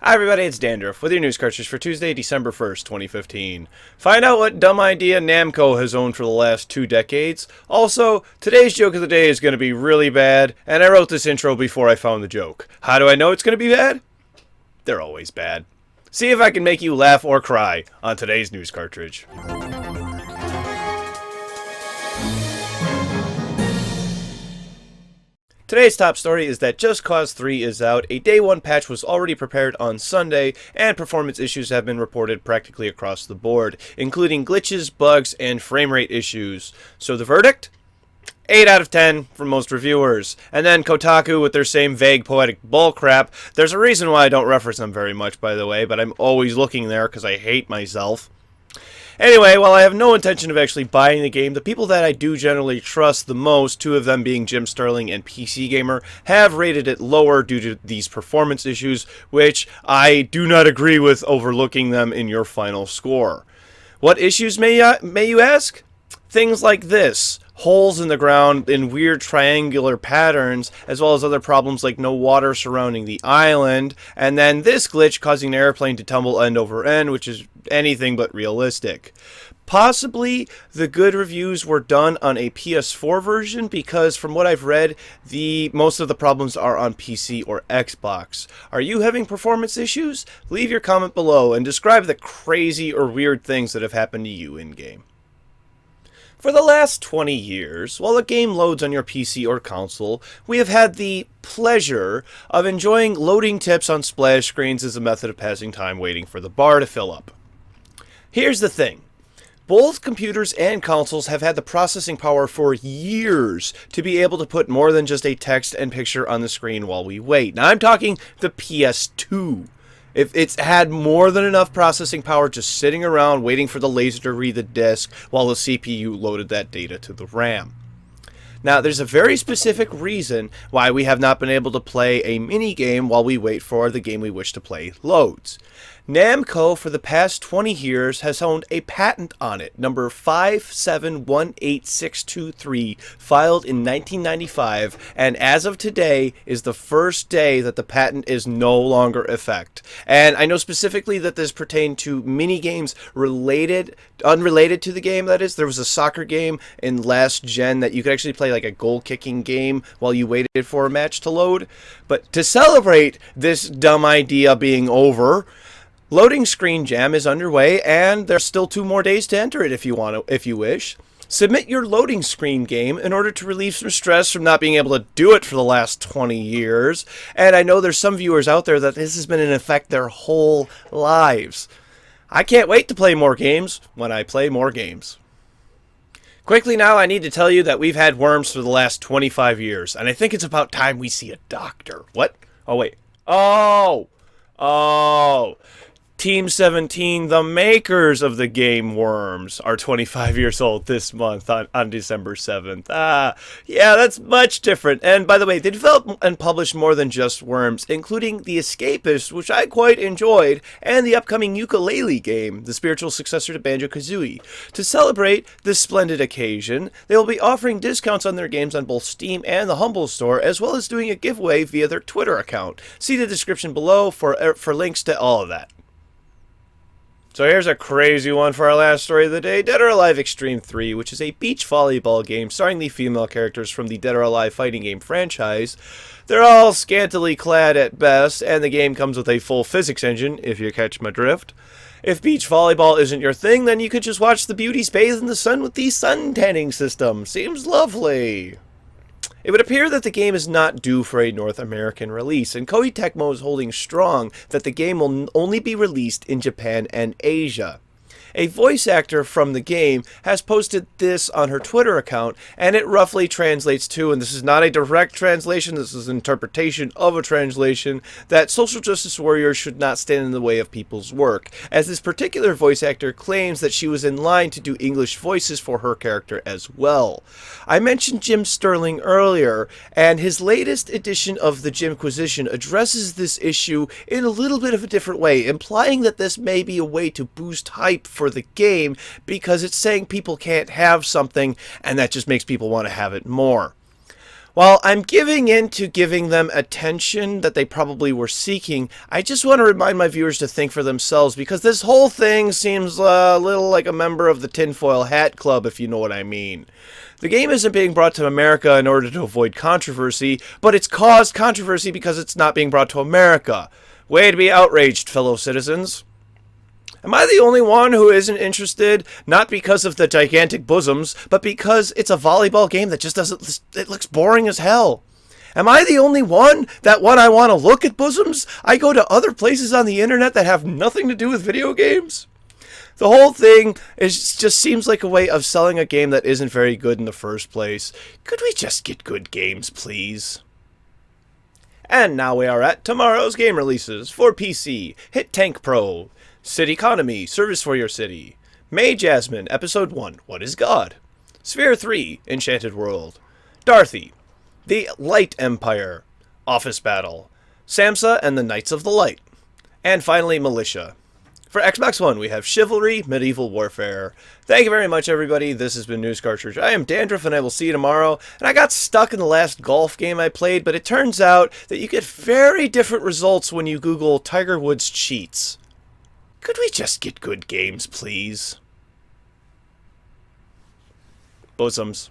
Hi everybody, it's Dandruff with your news cartridge for Tuesday, December 1st, 2015. Find out what dumb idea Namco has owned for the last 2 decades. Also, today's joke of the day is going to be really bad, and I wrote this intro before I found the joke. How do I know it's going to be bad? They're always bad. See if I can make you laugh or cry on today's news cartridge. Today's top story is that Just Cause 3 is out, a Day 1 patch was already prepared on Sunday, and performance issues have been reported practically across the board, including glitches, bugs, and frame rate issues. So the verdict? 8 out of 10 from most reviewers. And then Kotaku with their same vague poetic bullcrap. There's a reason why I don't reference them very much, by the way, but I'm always looking there because I hate myself. Anyway, while I have no intention of actually buying the game, the people that I do generally trust the most, two of them being Jim Sterling and PC Gamer, have rated it lower due to these performance issues, which I do not agree with overlooking them in your final score. What issues may you ask? Things like this. Holes in the ground in weird triangular patterns, as well as other problems like no water surrounding the island, and then this glitch causing an airplane to tumble end over end, which is anything but realistic. Possibly the good reviews were done on a PS4 version, because from what I've read, most of the problems are on PC or Xbox. Are you having performance issues? Leave your comment below and describe the crazy or weird things that have happened to you in-game. For the last 20 years, while a game loads on your PC or console, we have had the pleasure of enjoying loading tips on splash screens as a method of passing time waiting for the bar to fill up. Here's the thing. Both computers and consoles have had the processing power for years to be able to put more than just a text and picture on the screen while we wait. Now I'm talking the PS2. If it's had more than enough processing power just sitting around waiting for the laser to read the disk while the CPU loaded that data to the RAM. Now, there's a very specific reason why we have not been able to play a mini-game while we wait for the game we wish to play loads. Namco, for the past 20 years, has owned a patent on it, number 5718623, filed in 1995, and as of today is the first day that the patent is no longer in effect. And I know specifically that this pertained to mini-games unrelated to the game, that is. There was a soccer game in last gen that you could actually play like a goal-kicking game while you waited for a match to load. But to celebrate this dumb idea being over, Loading Screen Jam is underway, and there's still 2 more days to enter it if you wish. Submit your loading screen game in order to relieve some stress from not being able to do it for the last 20 years. And I know there's some viewers out there that this has been in effect their whole lives. I can't wait to play more games when I play more games. Quickly now, I need to tell you that we've had worms for the last 25 years, and I think it's about time we see a doctor. What? Oh, wait. Oh! Team 17, the makers of the game Worms, are 25 years old this month on December 7th. Yeah, that's much different. And by the way, they developed and published more than just Worms, including The Escapist, which I quite enjoyed, and the upcoming Yooka-laylee game, the spiritual successor to Banjo-Kazooie. To celebrate this splendid occasion, they will be offering discounts on their games on both Steam and the Humble Store, as well as doing a giveaway via their Twitter account. See the description below for links to all of that. So here's a crazy one for our last story of the day, Dead or Alive Xtreme 3, which is a beach volleyball game starring the female characters from the Dead or Alive fighting game franchise. They're all scantily clad at best, and the game comes with a full physics engine, if you catch my drift. If beach volleyball isn't your thing, then you could just watch the beauties bathe in the sun with the sun tanning system. Seems lovely. It would appear that the game is not due for a North American release, and Koei Tecmo is holding strong that the game will only be released in Japan and Asia. A voice actor from the game has posted this on her Twitter account, and it roughly translates to, and this is not a direct translation, this is an interpretation of a translation, that social justice warriors should not stand in the way of people's work, as this particular voice actor claims that she was in line to do English voices for her character as well. I mentioned Jim Sterling earlier, and his latest edition of the Jimquisition addresses this issue in a little bit of a different way, implying that this may be a way to boost hype for the game, because it's saying people can't have something, and that just makes people want to have it more. While I'm giving in to giving them attention that they probably were seeking, I just want to remind my viewers to think for themselves, because this whole thing seems a little like a member of the Tinfoil Hat Club, if you know what I mean. The game isn't being brought to America in order to avoid controversy, but it's caused controversy because it's not being brought to America. Way to be outraged, fellow citizens. Am I the only one who isn't interested, not because of the gigantic bosoms, but because it's a volleyball game that just doesn't, it looks boring as hell? Am I the only one that when I want to look at bosoms, I go to other places on the internet that have nothing to do with video games? The whole thing just seems like a way of selling a game that isn't very good in the first place. Could we just get good games, please? And now we are at tomorrow's game releases for PC. Hit Tank Pro, City Economy, Service for Your City, May Jasmine, Episode 1, What is God? Sphere 3, Enchanted World, Dorothy, The Light Empire, Office Battle, Samsa and the Knights of the Light, and finally Militia. For Xbox One, we have Chivalry, Medieval Warfare. Thank you very much, everybody. This has been News Cartridge. I am Dandruff, and I will see you tomorrow. And I got stuck in the last golf game I played, but it turns out that you get very different results when you Google Tiger Woods cheats. Could we just get good games, please? Bosoms.